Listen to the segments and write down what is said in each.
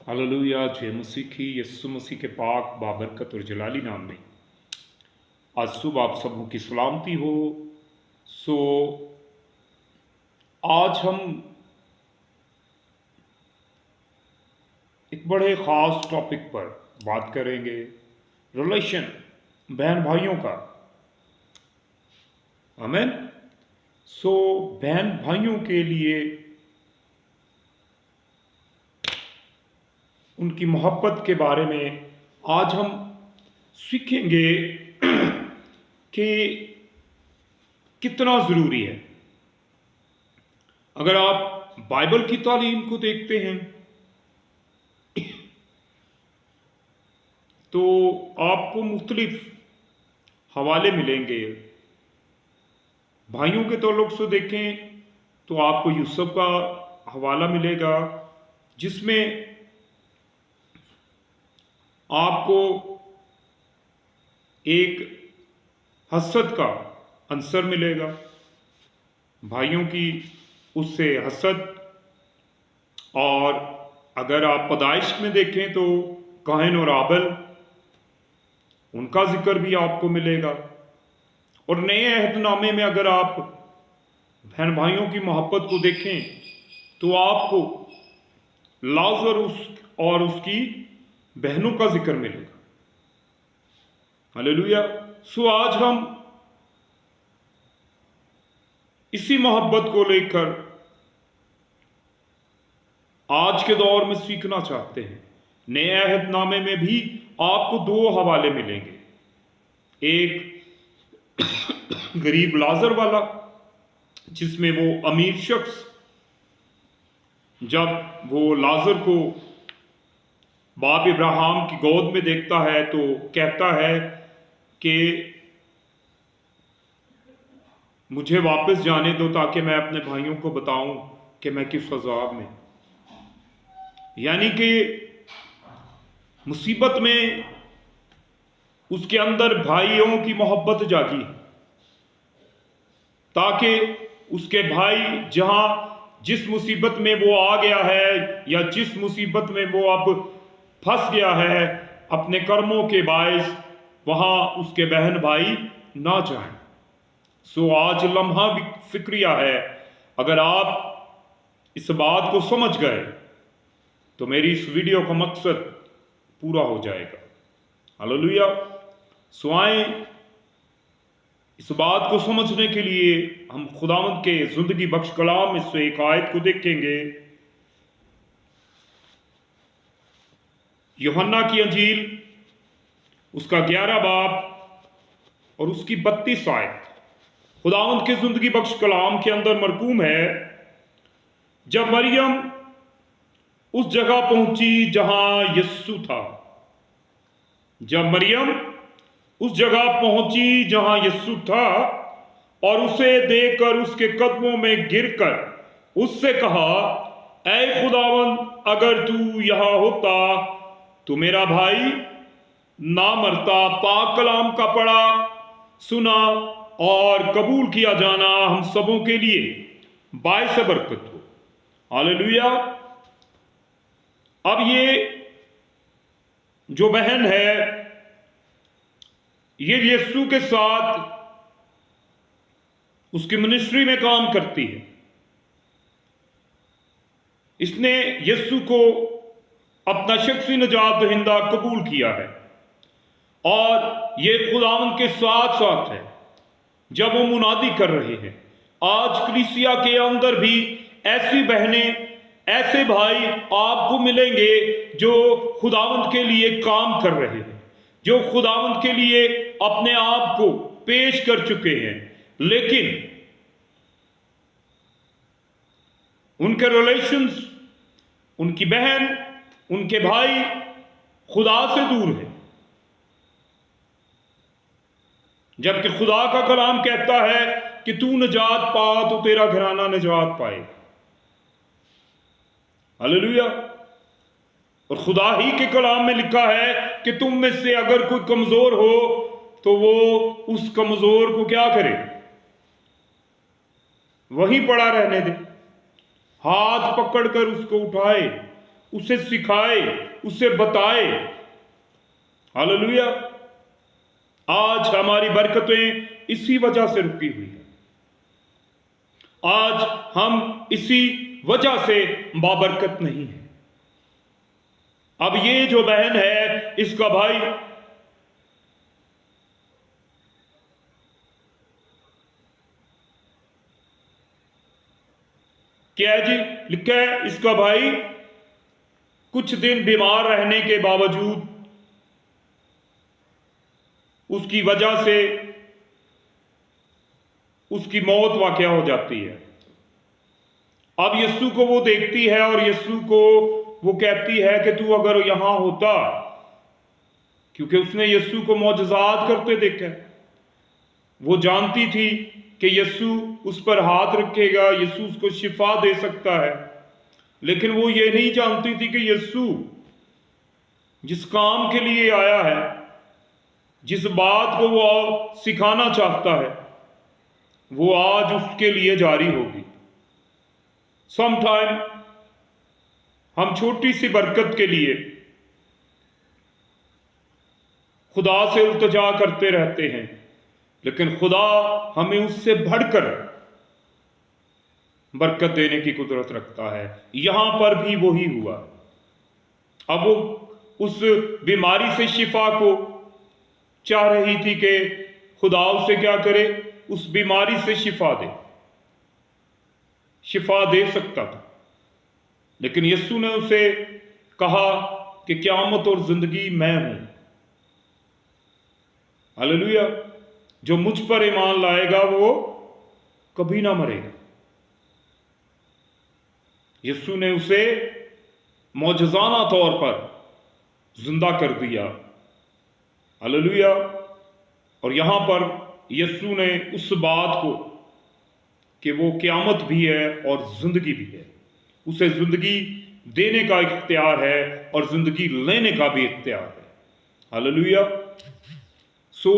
Hallelujah. जय मसीह की यीशु मसीह के पाक बाबरकत और जलाली नाम में आज सुबह आप सबों की सलामती हो। सो आज हम एक बड़े ख़ास टॉपिक पर बात करेंगे, रिलेशन, बहन भाइयों का। आमीन। सो बहन भाइयों के लिए उनकी मोहब्बत के बारे में आज हम सीखेंगे कि कितना ज़रूरी है। अगर आप बाइबल की तालीम को देखते हैं तो आपको मुख्तलिफ हवाले मिलेंगे। भाइयों के ताल्लुक से देखें तो आपको यूसुफ का हवाला मिलेगा, जिसमें आपको एक हसद का अंसर मिलेगा। भाइयों की उससे हसद। और अगर आप पैदाइश में देखें तो काहिन और आबल, उनका जिक्र भी आपको मिलेगा। और नए अहदनामे में अगर आप बहन भाइयों की मोहब्बत को देखें तो आपको लाजर और उसकी बहनों का जिक्र मिलेगा। हालेलुया। सो आज हम इसी मोहब्बत को लेकर आज के दौर में सीखना चाहते हैं। नए अहदनामे में भी आपको दो हवाले मिलेंगे, एक गरीब लाजर वाला, जिसमें वो अमीर शख्स जब वो लाजर को बाप इब्राहिम की गोद में देखता है तो कहता है कि मुझे वापस जाने दो ताकि मैं अपने भाइयों को बताऊं कि मैं किस अजाब में। यानी कि मुसीबत में उसके अंदर भाइयों की मोहब्बत जागी, ताकि उसके भाई जिस मुसीबत में वो आ गया है या जिस मुसीबत में वो अब फंस गया है अपने कर्मों के बायस, वहां उसके बहन भाई ना जाएं। सो आज लम्हा फिक्रिया है। अगर आप इस बात को समझ गए तो मेरी इस वीडियो का मकसद पूरा हो जाएगा। हालेलुया। सो आए इस बात को समझने के लिए हम खुदावंद के जिंदगी बख्श कलाम में से एक आयत को देखेंगे। यूहन्ना की अंजील उसका 11 बाब और उसकी 32 आयत खुदावंद के जिंदगी बख्श कलाम के अंदर मरकूम है। जब मरियम उस जगह पहुंची जहां यीशु था, जब मरियम उस जगह पहुंची जहां यीशु था और उसे देखकर उसके कदमों में गिरकर उससे कहा, ऐ खुदावंद, अगर तू यहां होता तो मेरा भाई ना मरता। पाक कलाम का पढ़ा, सुना और कबूल किया जाना हम सबों के लिए बायस बरकत हो। हालेलुया। अब ये जो बहन है ये यीशु के साथ उसकी मिनिस्ट्री में काम करती है। इसने यीशु को अपना शख्सी निजात दहिंदा कबूल किया है और ये खुदावंद के साथ साथ है जब वो मुनादी कर रहे हैं। आज कलीसिया के अंदर भी ऐसी बहनें, ऐसे भाई आपको मिलेंगे जो खुदावंद के लिए काम कर रहे हैं, जो खुदावंद के लिए अपने आप को पेश कर चुके हैं, लेकिन उनके रिलेशंस, उनकी बहन, उनके भाई खुदा से दूर है। जबकि खुदा का कलाम कहता है कि तू निजात पा तो तेरा घराना निजात पाए। हालेलुया। और खुदा ही के कलाम में लिखा है कि तुम में से अगर कोई कमजोर हो तो वो उस कमजोर को क्या करे, वहीं पड़ा रहने दे, हाथ पकड़कर उसको उठाए उसे सिखाए, उसे बताए। हालेलुया। आज हमारी बरकतें इसी वजह से रुकी हुई है। आज हम इसी वजह से बाबरकत नहीं है। अब ये जो बहन है, इसका भाई क्या है जी, लिखा है इसका भाई कुछ दिन बीमार रहने के बावजूद उसकी वजह से उसकी मौत वाक़या हो जाती है। अब यीशु को वो देखती है और यीशु को वो कहती है कि तू अगर यहां होता, क्योंकि उसने यीशु को मौजज़ात करते देखा है। वो जानती थी कि यीशु उस पर हाथ रखेगा, यीशु उसको शिफा दे सकता है। लेकिन वो ये नहीं जानती थी कि यीशु जिस काम के लिए आया है, जिस बात को वो सिखाना चाहता है, वो आज उसके लिए जारी होगी। समटाइम हम छोटी सी बरकत के लिए खुदा से इल्तिजा करते रहते हैं, लेकिन खुदा हमें उससे बढ़कर बरकत देने की कुदरत रखता है। यहां पर भी वही हुआ। अब वो उस बीमारी से शिफा को चाह रही थी कि खुदा उसे क्या करे, उस बीमारी से शिफा दे सकता था। लेकिन यीशु ने उसे कहा कि क़यामत और जिंदगी मैं हूं। हालेलुया। जो मुझ पर ईमान लाएगा वो कभी ना मरेगा। यीशु ने उसे मौजज़ाना तौर पर जिंदा कर दिया। हालेलुया। और यहां पर यीशु ने उस बात को कि वो क़यामत भी है और जिंदगी भी है, उसे जिंदगी देने का इख्तियार है और जिंदगी लेने का भी इख्तियार है। हालेलुया। सो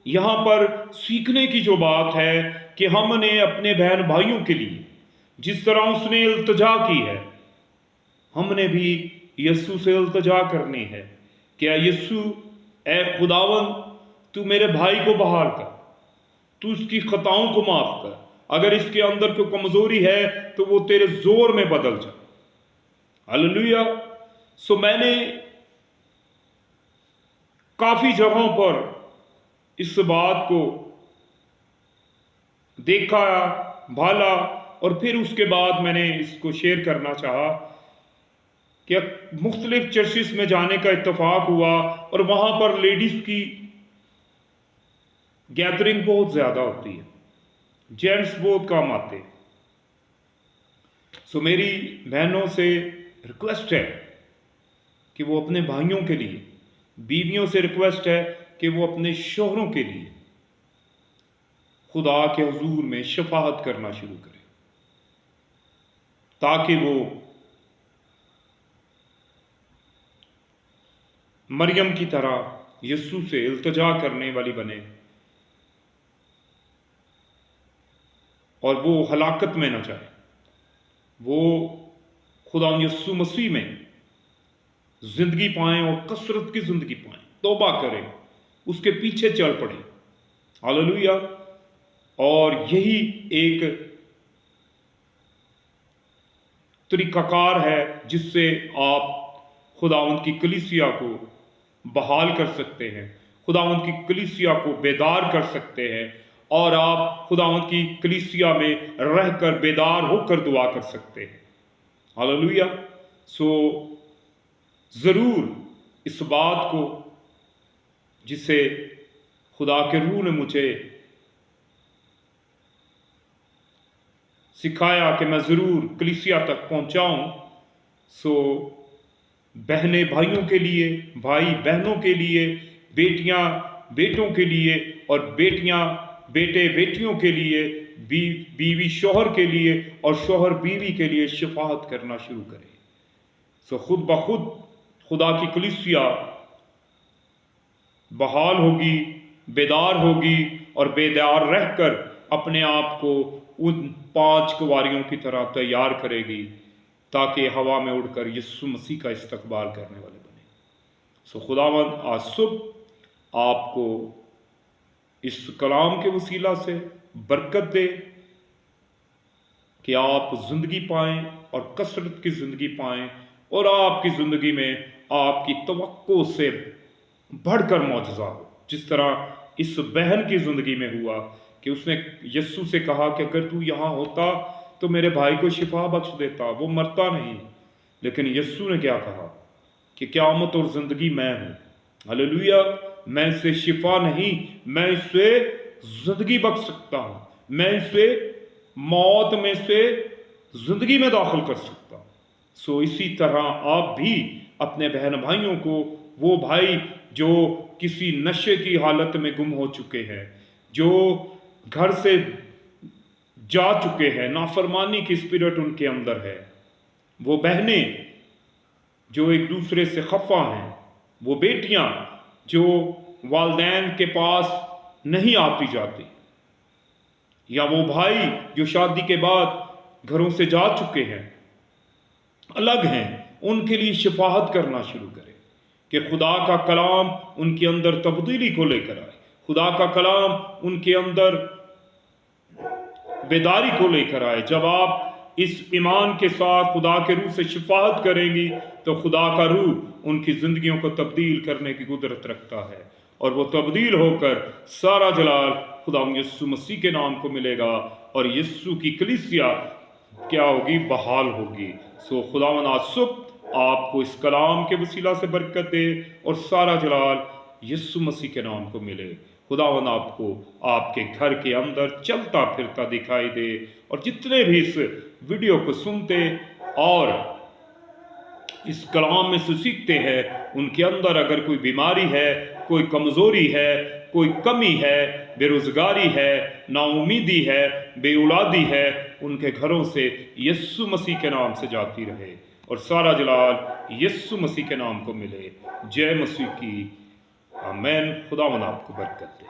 यहां पर सीखने की जो बात है कि हमने अपने बहन भाइयों के लिए जिस तरह उसने इल्तिजा की है, हमने भी यीशु से इल्तिजा करनी है। क्या यीशु, ए खुदावन, तू मेरे भाई को बहाल कर, तू इसकी खताओं को माफ कर। अगर इसके अंदर कोई कमजोरी है तो वो तेरे जोर में बदल जा। हालेलुया। सो मैंने काफी जगहों पर इस बात को देखा, भाला, और फिर उसके बाद मैंने इसको शेयर करना चाहा कि मुख्तलिफ चर्चिस में जाने का इत्तेफाक हुआ और वहां पर लेडीज की गैदरिंग बहुत ज्यादा होती है, जेंट्स बहुत कम आते हैं। सो मेरी बहनों से रिक्वेस्ट है कि वो अपने भाइयों के लिए, बीवियों से रिक्वेस्ट है कि वो अपने शोहरों के लिए खुदा के हुजूर में शफाअत करना शुरू करें, ताकि वो मरियम की तरह यीशु से इल्तिजा करने वाली बने और वो हलाकत में न जाए। वो खुदा यीशु मसीह में जिंदगी पाएं और कसरत की जिंदगी पाएं, तौबा करें, उसके पीछे चल पड़े। हालेलुया। और यही एक तरीकाकार है जिससे आप खुदावंद की कलीसिया को बहाल कर सकते हैं, खुदावंद की कलीसिया को बेदार कर सकते हैं, और आप खुदावंद की कलीसिया में रहकर बेदार होकर दुआ कर सकते हैं। हालेलुया। सो जरूर इस बात को, जिसे खुदा के रूह ने मुझे सिखाया कि मैं जरूर कलीसिया तक पहुंचाऊं, सो बहनें भाइयों के लिए, भाई बहनों के लिए, बेटियां बेटों के लिए, और बेटियां बेटे बेटियों के लिए, बीवी शौहर के लिए, और शौहर बीवी के लिए शफाअत करना शुरू करें। सो खुद ब खुद खुदा की कलीसिया बहाल होगी, बेदार होगी, और बेदार रहकर अपने आप को उन 5 कुंवारियों की तरह तैयार करेगी ताकि हवा में उड़कर यीशु मसीह का इस्तकबाल करने वाले बने। सो खुदावंद आज सुबह आपको इस कलाम के वसीला से बरकत दे कि आप ज़िंदगी पाएं और कसरत की ज़िंदगी पाएं और आपकी ज़िंदगी में आपकी तवक्को से बढ़कर मौजज़ा हो। जिस तरह इस बहन की ज़िंदगी में हुआ कि उसने यीशु से कहा कि अगर तू यहाँ होता तो मेरे भाई को शिफा बख्श देता, वो मरता नहीं। लेकिन यीशु ने क्या कहा कि क़यामत और ज़िंदगी मैं हूँ। हालेलुया। मैं इसे शिफा नहीं, मैं इसे ज़िंदगी बख्श सकता हूँ। मैं इसे मौत में से ज़िंदगी में दाखिल कर सकता हूँ। सो इसी तरह आप भी अपने बहन भाइयों को, वो भाई जो किसी नशे की हालत में गुम हो चुके हैं, जो घर से जा चुके हैं, नाफरमानी की स्पिरिट उनके अंदर है, वो बहनें जो एक दूसरे से खफा हैं, वो बेटियां जो वालिदैन के पास नहीं आती जाती, या वो भाई जो शादी के बाद घरों से जा चुके हैं, अलग हैं, उनके लिए शफाअत करना शुरू करें कि खुदा का कलाम उनके अंदर तब्दीली को लेकर आए, खुदा का कलाम उनके अंदर बेदारी को लेकर आए। जब आप इस ईमान के साथ खुदा के रूह से शफाअत करेंगी तो खुदा का रूह उनकी ज़िंदगियों को तब्दील करने की कुदरत रखता है और वो तब्दील होकर सारा जलाल खुदा यीशु मसीह के नाम को मिलेगा और यीशु की कलीसिया क्या होगी, बहाल होगी। सो खुदावन आज सुबह आपको इस कलाम के वसीला से बरकत दे और सारा जलाल यीशु मसीह के नाम को मिले। खुदावन आपको आपके घर के अंदर चलता फिरता दिखाई दे और जितने भी इस वीडियो को सुनते और इस कलाम में से सीखते हैं, उनके अंदर अगर कोई बीमारी है, कोई कमज़ोरी है, कोई कमी है, बेरोज़गारी है, नाउमीदी है, बेऔलादी है, उनके घरों से यीशु मसीह के नाम से जाती रहे और सारा जलाल यीशु मसीह के नाम को मिले। जय मसीह की। आमीन। खुदावंद आपको बरकत दे।